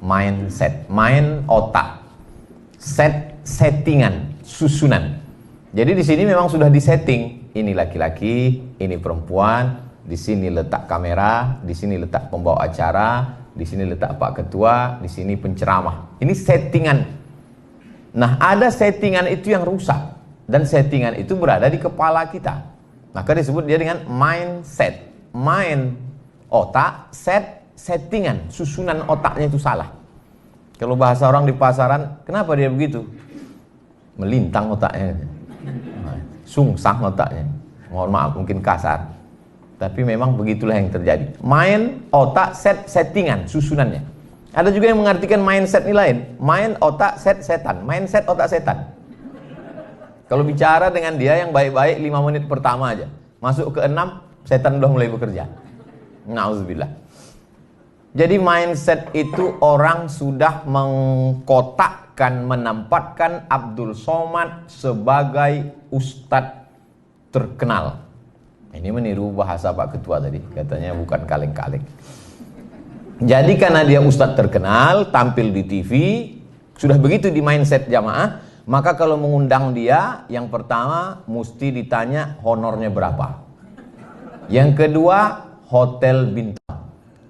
mindset. Mind otak, set settingan, susunan. Jadi di sini memang sudah disetting. Ini laki-laki, ini perempuan, di sini letak kamera, di sini letak pembawa acara, di sini letak Pak Ketua, di sini penceramah. Ini settingan. Nah, ada settingan itu yang rusak dan settingan itu berada di kepala kita. Maka disebut dia dengan mindset. Mind otak, set settingan, susunan otaknya itu salah. Kalau bahasa orang di pasaran, kenapa dia begitu? Melintang otaknya, sungsang otaknya. Mohon maaf, mungkin kasar, tapi memang begitulah yang terjadi. Mind, otak, set, settingan, susunannya. Ada juga yang mengartikan mindset ini lain. Mind, otak, set, setan. Mindset, otak, setan. Kalau bicara dengan dia yang baik-baik 5 menit pertama aja, masuk ke 6, setan udah mulai bekerja. Na'udzubillah. Jadi mindset itu orang sudah mengkotakkan, menempatkan Abdul Somad sebagai ustadz terkenal. Ini meniru bahasa Pak Ketua tadi, katanya bukan kaleng-kaleng. Jadi karena dia ustadz terkenal, tampil di TV, sudah begitu di mindset jamaah, maka kalau mengundang dia, yang pertama mesti ditanya honornya berapa. Yang kedua, hotel bintang.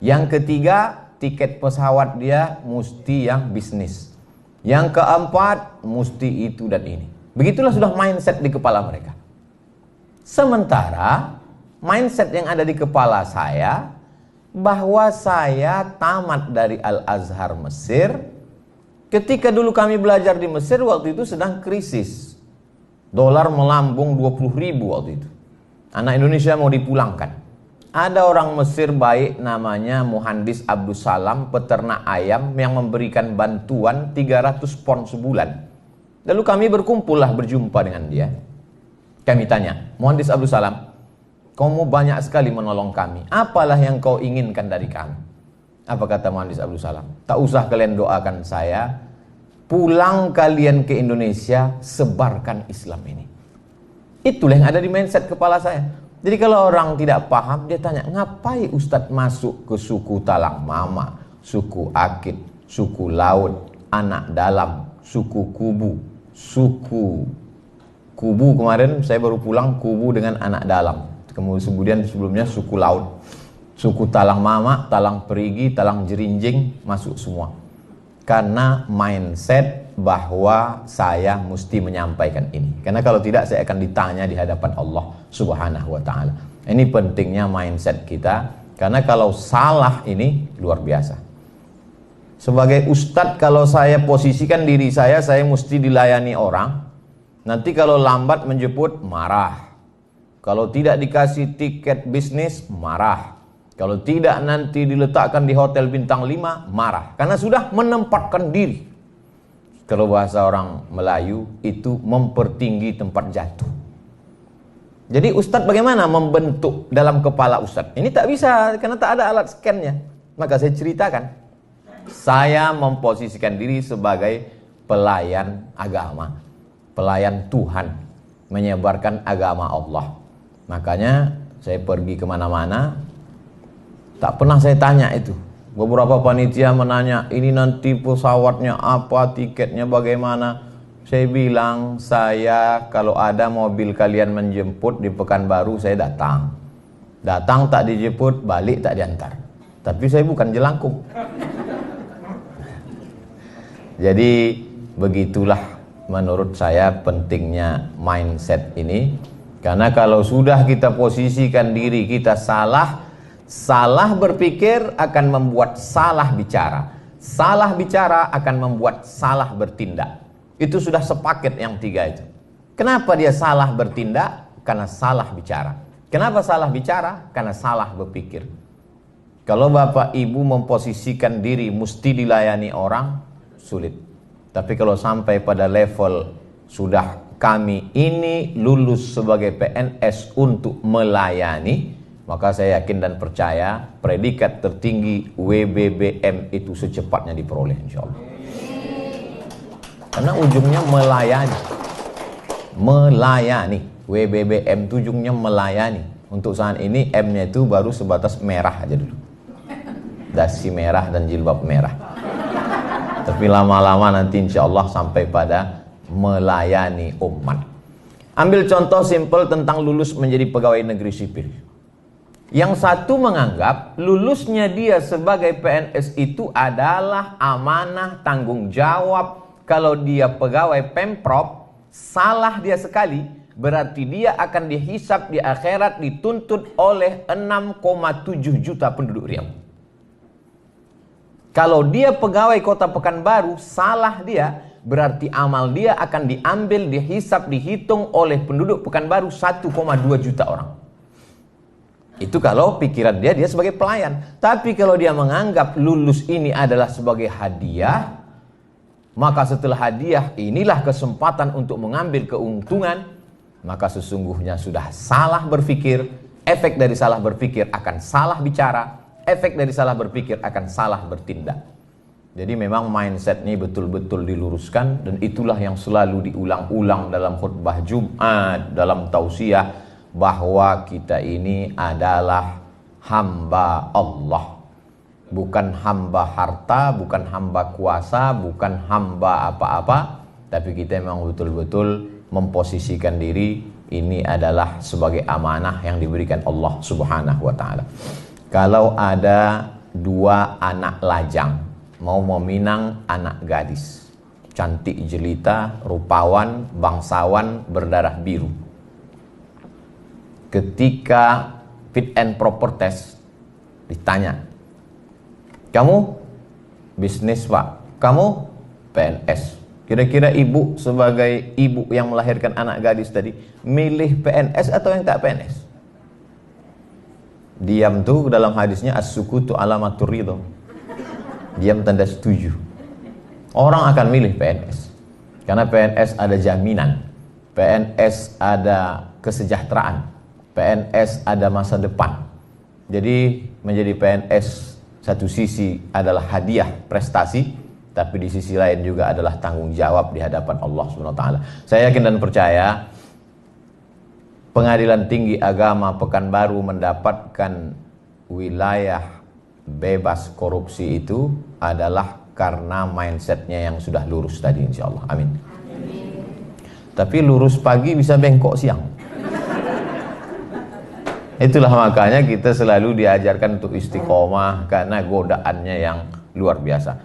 Yang ketiga, tiket pesawat dia mesti yang bisnis. Yang keempat, mesti itu dan ini. Begitulah sudah mindset di kepala mereka. Sementara mindset yang ada di kepala saya, bahwa saya tamat dari Al-Azhar Mesir. Ketika dulu kami belajar di Mesir, waktu itu sedang krisis. Dolar melambung 20.000 waktu itu. Anak Indonesia mau dipulangkan. Ada orang Mesir baik namanya Muhandis Abdus Salam, peternak ayam yang memberikan bantuan 300 pon sebulan. Lalu kami berkumpullah berjumpa dengan dia. Kami tanya, Muhandis Abdus Salam, kamu banyak sekali menolong kami. Apalah yang kau inginkan dari kami? Apa kata Muhandis Abdus Salam? Tak usah kalian doakan saya. Pulang kalian ke Indonesia, sebarkan Islam ini. Itulah yang ada di mindset kepala saya. Jadi kalau orang tidak paham, dia tanya, ngapain Ustadz masuk ke suku Talang Mama, suku Akit, suku Laut, Anak Dalam, suku Kubu, suku Kubu kemarin saya baru pulang, Kubu dengan Anak Dalam. Kemudian sebelumnya suku Laut, suku Talang Mama, Talang Perigi, Talang Jerinjing, masuk semua. Karena mindset bahwa saya mesti menyampaikan ini. Karena kalau tidak saya akan ditanya di hadapan Allah Subhanahu wa ta'ala. Ini pentingnya mindset kita. Karena kalau salah ini luar biasa. Sebagai ustadz, kalau saya posisikan diri saya mesti dilayani orang. Nanti kalau lambat menjemput, marah. Kalau tidak dikasih tiket bisnis, marah. Kalau tidak nanti diletakkan di hotel bintang 5, marah. Karena sudah menempatkan diri. Kalau bahasa orang Melayu, itu mempertinggi tempat jatuh. Jadi ustadz bagaimana membentuk dalam kepala ustadz? Ini tak bisa, karena tak ada alat scan-nya. Maka saya ceritakan. Saya memposisikan diri sebagai pelayan agama. Pelayan Tuhan. Menyebarkan agama Allah. Makanya saya pergi kemana-mana, tak pernah saya tanya itu. Beberapa panitia menanya, ini nanti pesawatnya apa, tiketnya bagaimana. Saya bilang, saya kalau ada mobil kalian menjemput di Pekanbaru, saya datang. Datang tak dijemput, balik tak diantar. Tapi saya bukan jelangkung. Jadi begitulah menurut saya pentingnya mindset ini. Karena kalau sudah kita posisikan diri kita salah berpikir akan membuat salah bicara. Salah bicara akan membuat salah bertindak. Itu sudah sepaket yang 3 itu. Kenapa dia salah bertindak? Karena salah bicara. Kenapa salah bicara? Karena salah berpikir. Kalau Bapak Ibu memposisikan diri mesti dilayani orang, sulit. Tapi kalau sampai pada level sudah kami ini lulus sebagai PNS untuk melayani, maka saya yakin dan percaya predikat tertinggi WBBM itu secepatnya diperoleh insyaallah. Karena ujungnya melayani. Melayani. WBBM itu ujungnya melayani. Untuk saat ini M-nya itu baru sebatas merah aja dulu. Dasi merah dan jilbab merah. Tapi lama-lama nanti insya Allah sampai pada melayani umat. Ambil contoh simpel tentang lulus menjadi pegawai negeri sipil. Yang satu menganggap lulusnya dia sebagai PNS itu adalah amanah, tanggung jawab. Kalau dia pegawai Pemprov, salah dia sekali, berarti dia akan dihisap di akhirat, dituntut oleh 6,7 juta penduduk Riau. Kalau dia pegawai Kota Pekanbaru, salah dia, berarti amal dia akan diambil, dihisap, dihitung oleh penduduk Pekanbaru 1,2 juta orang. Itu kalau pikiran dia sebagai pelayan. Tapi kalau dia menganggap lulus ini adalah sebagai hadiah, maka setelah hadiah inilah kesempatan untuk mengambil keuntungan, maka sesungguhnya sudah salah berpikir. Efek dari salah berpikir akan salah bicara, efek dari salah berpikir akan salah bertindak. Jadi memang mindset ini betul-betul diluruskan, dan itulah yang selalu diulang-ulang dalam khutbah Jumat, dalam tausiah, bahwa kita ini adalah hamba Allah. Bukan hamba harta, bukan hamba kuasa, bukan hamba apa-apa, tapi kita memang betul-betul memposisikan diri ini adalah sebagai amanah yang diberikan Allah Subhanahu wa taala. Kalau ada dua anak lajang mau meminang anak gadis, cantik jelita, rupawan, bangsawan, berdarah biru. Ketika fit and proper test ditanya, kamu bisnis Pak, kamu PNS. Kira-kira ibu sebagai ibu yang melahirkan anak gadis tadi, milih PNS atau yang tak PNS? Diam tuh dalam hadisnya as-sukutu alamatur ridho. Diam tanda setuju. Orang akan milih PNS. Karena PNS ada jaminan. PNS ada kesejahteraan. PNS ada masa depan. Jadi menjadi PNS satu sisi adalah hadiah prestasi, tapi di sisi lain juga adalah tanggung jawab di hadapan Allah SWT. Saya yakin dan percaya Pengadilan Tinggi Agama Pekanbaru mendapatkan wilayah bebas korupsi itu adalah karena mindsetnya yang sudah lurus tadi, insya Allah. Amin. Tapi lurus pagi bisa bengkok siang. Itulah makanya kita selalu diajarkan untuk istiqomah, karena godaannya yang luar biasa.